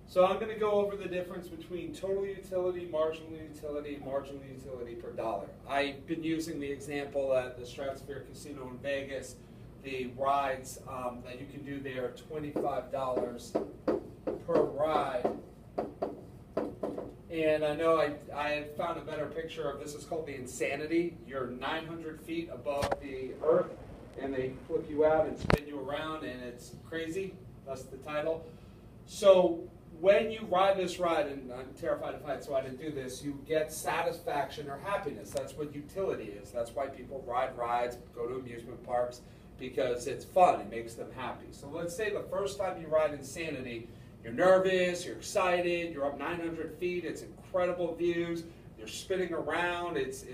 So I'm going to go over the difference between total utility, marginal utility per dollar. I've been using the example at the Stratosphere Casino in Vegas. The rides that you can do there are $25 per ride. And I know I had found a better picture of this. It's called the Insanity. You're 900 feet above the earth, and they flip you out and spin you around, and it's crazy. That's the title. So when you ride this ride, and I'm terrified of heights, so I didn't do this, you get satisfaction or happiness. That's what utility is. That's why people ride rides, go to amusement parks, because it's fun. It makes them happy. So let's say the first time you ride Insanity, you're nervous, you're excited, you're up 900 feet, it's incredible views, you're spinning around, it's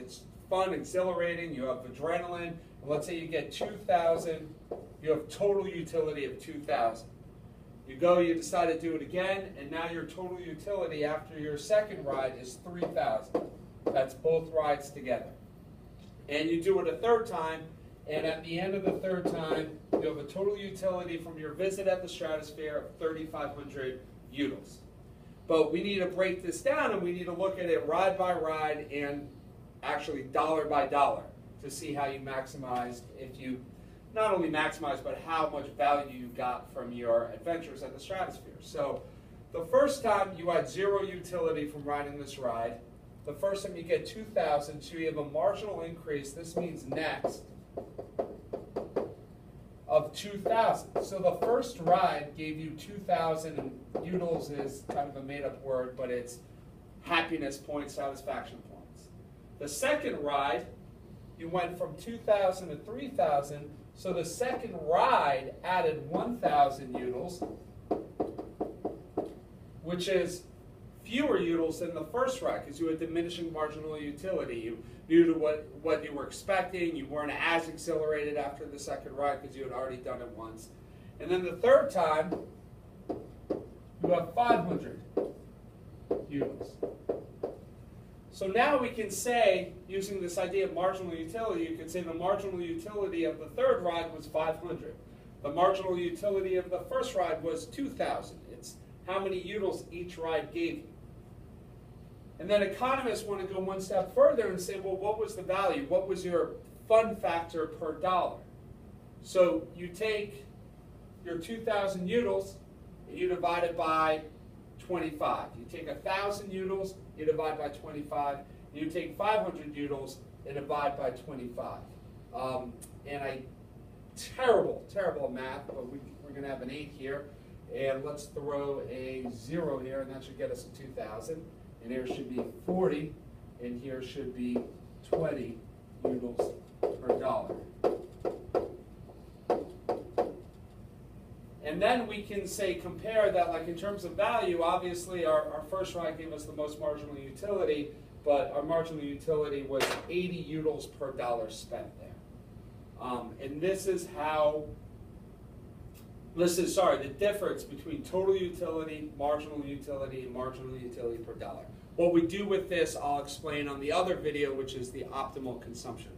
fun, exhilarating, you have adrenaline. And let's say you get 2,000, you have total utility of 2,000. You go, you decide to do it again, and now your total utility after your second ride is 3,000. That's both rides together. And you do it a third time, and at the end of the third time, you have a total utility from your visit at the Stratosphere of 3,500 utils. But we need to break this down, and we need to look at it ride by ride and actually dollar by dollar to see how you maximize, if you not only maximize, but how much value you got from your adventures at the Stratosphere. So the first time you had 0 utility from riding this ride. The first time you get 2,000, so you have a marginal increase. This means next of 2,000. So the first ride gave you 2,000, and utils is kind of a made-up word, but it's happiness points, satisfaction points. The second ride, you went from 2,000 to 3,000, so the second ride added 1,000 utils, which is fewer utils than the first ride, because you had diminishing marginal utility. You knew to what you were expecting. You weren't as exhilarated after the second ride because you had already done it once. And then the third time, you have 500 utils. So now we can say, using this idea of marginal utility, you can say the marginal utility of the third ride was 500. The marginal utility of the first ride was 2,000. It's how many utils each ride gave you. And then economists want to go one step further and say, well, what was the value? What was your fun factor per dollar? So you take your 2,000 utils and you divide it by 25. You take 1,000 utils, you divide by 25. You take 500 utils and divide by 25. Terrible at math, but we're going to have an 8 here. And let's throw a 0 here, and that should get us a 2,000. And here should be 40, and here should be 20 utils per dollar. And then we can say, compare that, like in terms of value, obviously our first ride gave us the most marginal utility, but our marginal utility was 80 utils per dollar spent there. And this is how, the difference between total utility, and marginal utility per dollar. What we do with this, I'll explain on the other video, which is the optimal consumption.